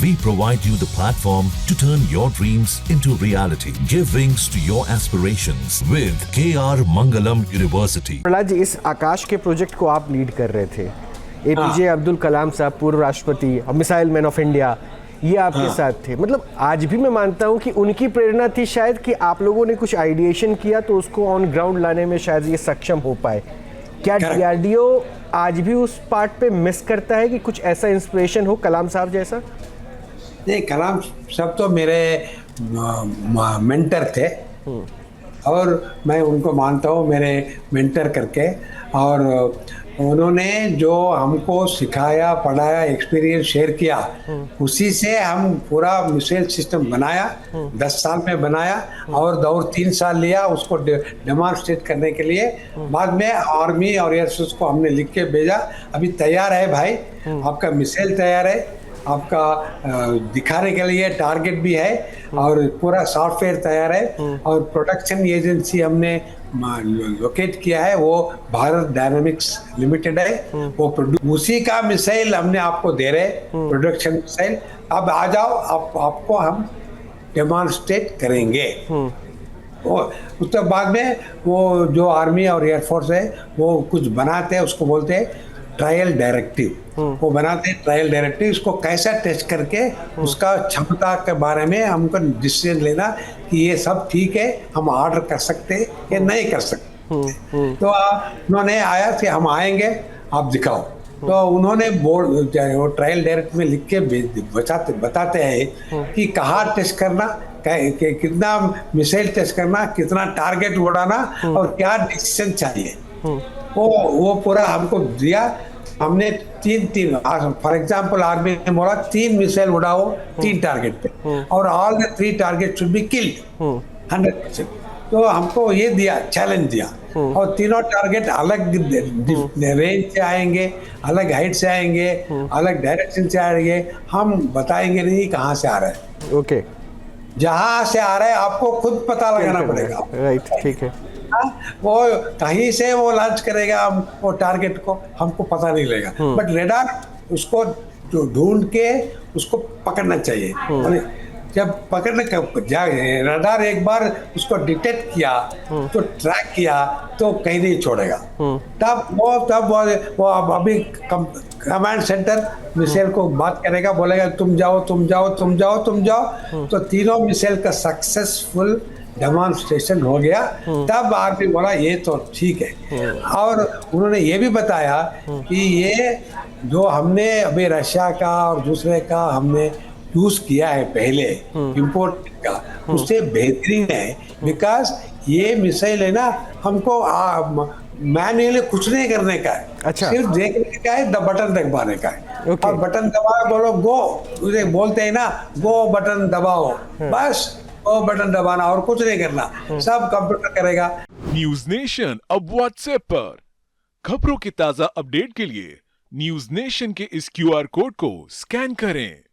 We provide you the platform to turn your dreams into reality. Give wings to your aspirations with KR Mangalam University. Prahlad ji, इस आकाश के project को आप lead कर रहे थे। APJ Abdul Kalam साहब, पूर्व राष्ट्रपति और मिसाइल मैन ऑफ इंडिया, ये आपके साथ थे। मतलब आज भी मैं मानता हूँ कि उनकी प्रेरणा थी शायद कि आप लोगों ने कुछ आइडिएशन किया तो उसको ऑन ग्राउंड लाने में शायद ये सक्षम हो पाए। क्या डीआरडीओ आज भी उस पार्ट पे मिस करता है कि कुछ ऐसा इंस्पिरेशन हो कलाम साहब जैसा? नहीं, कलाम साहब तो मेरे मेंटर थे और मैं उनको मानता हूँ मेरे मेंटर करके। और उन्होंने जो हमको सिखाया, पढ़ाया, एक्सपीरियंस शेयर किया, उसी से हम पूरा मिसाइल सिस्टम बनाया। 10 साल में बनाया और 3 साल लिया उसको डेमोन्स्ट्रेट करने के लिए। बाद में आर्मी और एयरफोर्स को हमने लिख के भेजा। अभी तैयार है भाई, आपका मिसाइल तैयार है, आपका दिखाने के लिए टारगेट भी है और पूरा सॉफ्टवेयर तैयार है। और प्रोडक्शन एजेंसी हमने लोकेट किया है, वो भारत डायनामिक्स लिमिटेड है। वो उसी का मिसाइल हमने आपको दे रहे, प्रोडक्शन मिसाइल। अब आ जाओ, आपको हम डेमोन्स्ट्रेट करेंगे। उसके बाद में वो जो आर्मी और एयरफोर्स है वो कुछ बनाते हैं, उसको बोलते हैं ट्रायल डायरेक्टिव। वो बनाते हैं ट्रायल डायरेक्टिव, इसको कैसा टेस्ट करके उसका क्षमता के बारे में हमको डिसीजन लेना कि ये सब ठीक है, हम ऑर्डर कर सकते हैं या नहीं कर सकते। तो उन्होंने आया कि हम आएंगे, आप दिखाओ। तो उन्होंने बोर्ड वो ट्रायल डायरेक्ट में लिख के बताते हैं कि कहाँ टेस्ट करना, कितना मिसाइल टेस्ट करना, कितना टारगेट उड़ाना और क्या डिसीजन चाहिए। वो पूरा हमको दिया। हमने तीन फॉर एग्जांपल आर्मी ने बोला 3 मिसाइल उड़ाओ 3 टारगेट पे और all the 3 target should be killed 100%। तो हमको ये दिया, चैलेंज दिया। और तीनों टारगेट अलग रेंज से आएंगे, अलग हाइट से आएंगे, अलग डायरेक्शन से आएंगे। हम बताएंगे नहीं कहाँ से आ रहा है। ओके, जहाँ से आ रहा है आपको खुद पता लगाना पड़ेगा। राइट, ठीक है। वो कहीं से वो लॉन्च करेगा, हम वो टारगेट को हमको पता नहीं लगेगा, बट रेडार उसको ढूंढ के उसको पकड़ना चाहिए। और जब पकड़ने का रडार एक बार उसको डिटेक्ट किया तो ट्रैक किया तो कहीं नहीं छोड़ेगा। तब वो अभी कमांड सेंटर मिसाइल को बात करेगा, बोलेगा तुम जाओ तुम जाओ तुम जाओ तुम जाओ। तो तीनों मिसाइल का सक्सेसफुल डेमोन्स्ट्रेशन हो गया। तब आर्मी बोला ये तो ठीक है। और उन्होंने ये भी बताया कि ये जो हमने अभी रशिया का और दूसरे का हमने यूज किया है पहले इंपोर्ट का, उससे बेहतरीन है। बिकॉज ये मिसाइल है ना, हमको मैन्युअली कुछ नहीं करने का है। अच्छा। सिर्फ देखने का है, बटन दबाने का है। और बटन दबाओ, बोलो गो, उसे बोलते हैं ना गो, बटन दबाओ, बस वो बटन दबाना और कुछ नहीं करना, सब कंप्यूटर करेगा। न्यूज नेशन अब व्हाट्सएप पर खबरों की ताजा अपडेट के लिए न्यूज नेशन के इस QR कोड को स्कैन करें।